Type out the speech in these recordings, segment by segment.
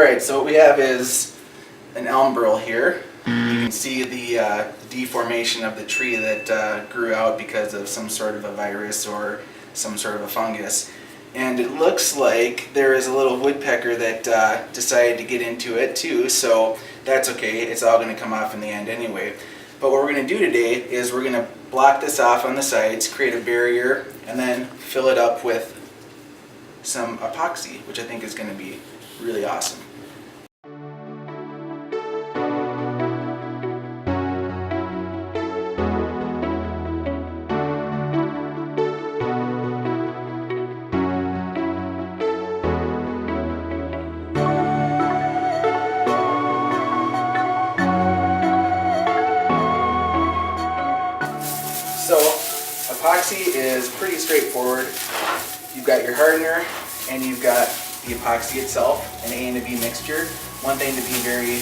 Alright, so what we have is an elm burl here. You can see the deformation of the tree that grew out because of some sort of a virus or some sort of a fungus. And it looks like there is a little woodpecker that decided to get into it too, so that's okay. It's all going to come off in the end anyway. But what we're going to do today is we're going to block this off on the sides, create a barrier, and then fill it up with some epoxy, which I think is going to be really awesome. So epoxy is pretty straightforward. You've got your hardener and you've got the epoxy itself, an A and a B mixture. One thing to be very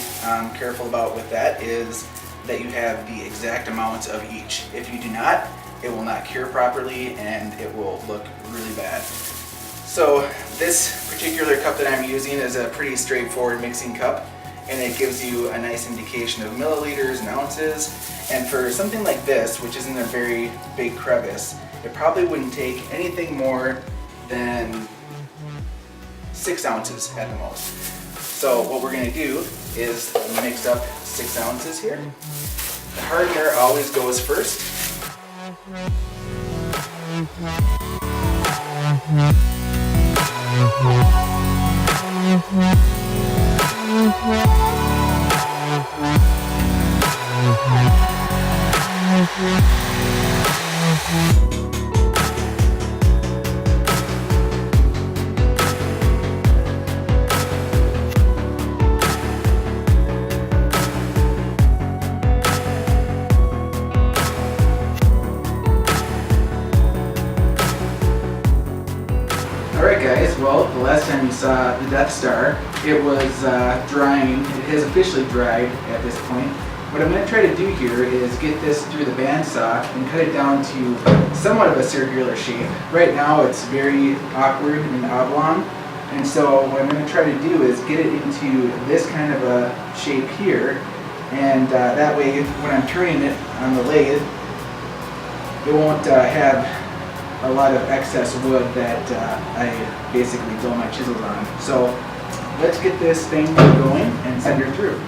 careful about with that is that you have the exact amounts of each. If you do not, it will not cure properly and it will look really bad. So this particular cup that I'm using is a pretty straightforward mixing cup, and it gives you a nice indication of milliliters and ounces. And for something like this, which isn't a very big crevice, it probably wouldn't take anything more than 6 ounces at the most. So what we're going to do is mix up 6 ounces here. The hardener always goes first. Alright guys, well, the last time you saw the Death Star, it was drying. It has officially dried at this point. What I'm going to try to do here is get this through the bandsaw and cut it down to somewhat of a circular shape. Right now it's very awkward and oblong, and so what I'm going to try to do is get it into this kind of a shape here, and that way when I'm turning it on the lathe, it won't have a lot of excess wood that I basically dull my chisels on. So let's get this thing going and send her through.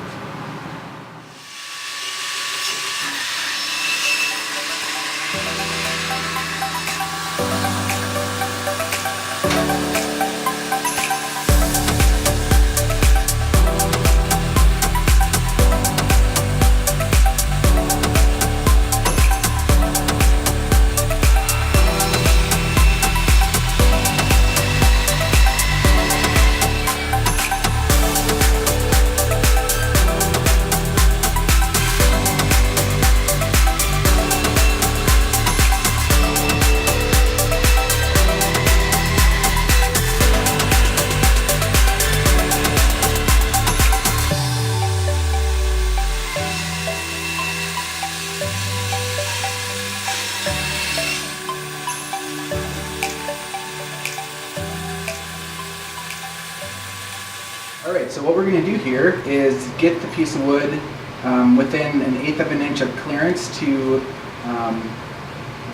Alright, so what we're going to do here is get the piece of wood within 1/8 of an inch of clearance to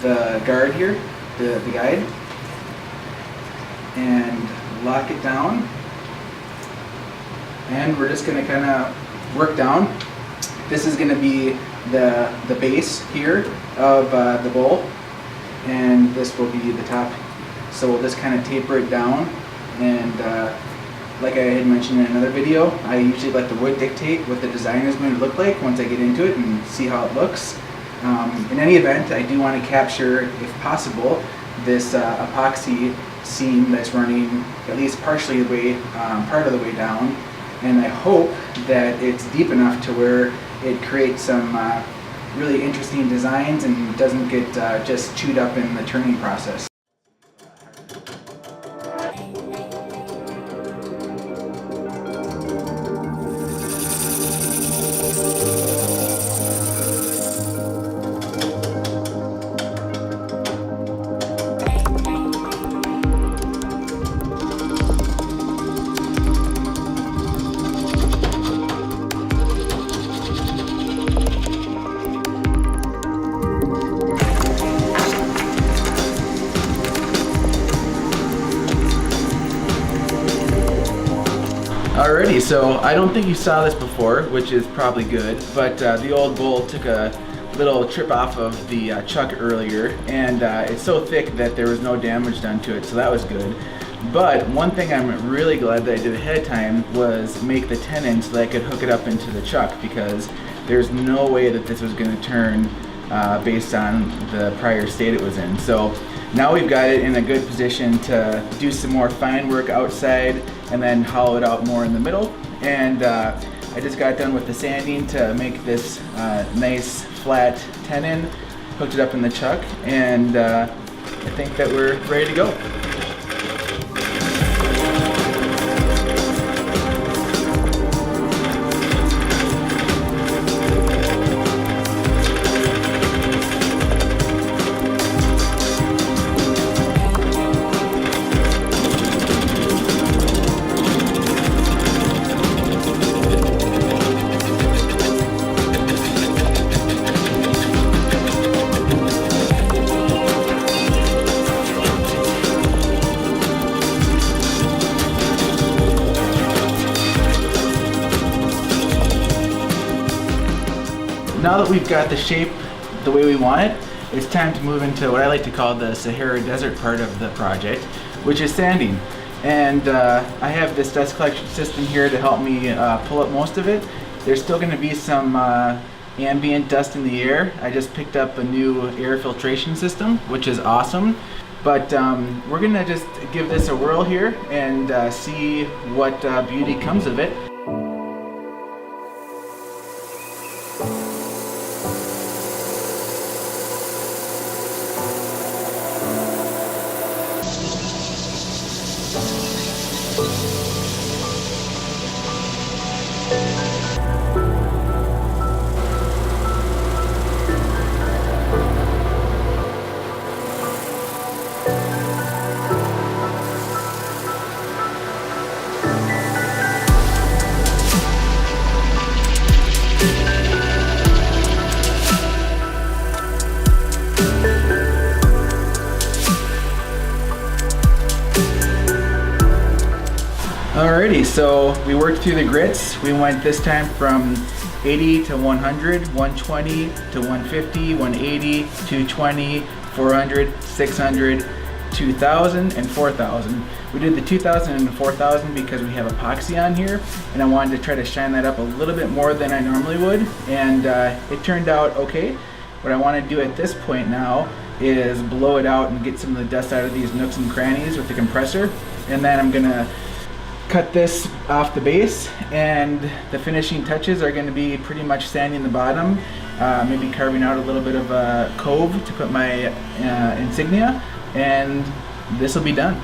the guard here, the guide, and lock it down. And we're just going to kind of work down. This is going to be the base here of the bowl, and this will be the top. So we'll just kind of taper it down, and like I had mentioned in another video, I usually let the wood dictate what the design is going to look like once I get into it and see how it looks. In any event, I do want to capture, if possible, this epoxy seam that's running at least partially the way, part of the way down, and I hope that it's deep enough to where it creates some really interesting designs and doesn't get just chewed up in the turning process. Alrighty, so I don't think you saw this before, which is probably good, but the old bull took a little trip off of the chuck earlier, and it's so thick that there was no damage done to it, so that was good. But one thing I'm really glad that I did ahead of time was make the tenon so that I could hook it up into the chuck, because there's no way that this was going to turn based on the prior state it was in. So now we've got it in a good position to do some more fine work outside and then hollow it out more in the middle. And I just got done with the sanding to make this nice flat tenon, hooked it up in the chuck, and I think that we're ready to go. Now that we've got the shape the way we want it, it's time to move into what I like to call the Sahara Desert part of the project, which is sanding. And I have this dust collection system here to help me pull up most of it. There's still going to be some ambient dust in the air. I just picked up a new air filtration system, which is awesome. But we're going to just give this a whirl here and see what beauty comes of it. Alrighty, so we worked through the grits. We went this time from 80 to 100, 120 to 150, 180, 220, 400, 600, 2000, and 4000. We did the 2000 and the 4000 because we have epoxy on here, and I wanted to try to shine that up a little bit more than I normally would, and it turned out okay. What I want to do at this point now is blow it out and get some of the dust out of these nooks and crannies with the compressor, and then I'm gonna cut this off the base, and the finishing touches are going to be pretty much sanding the bottom, maybe carving out a little bit of a cove to put my insignia, and this will be done.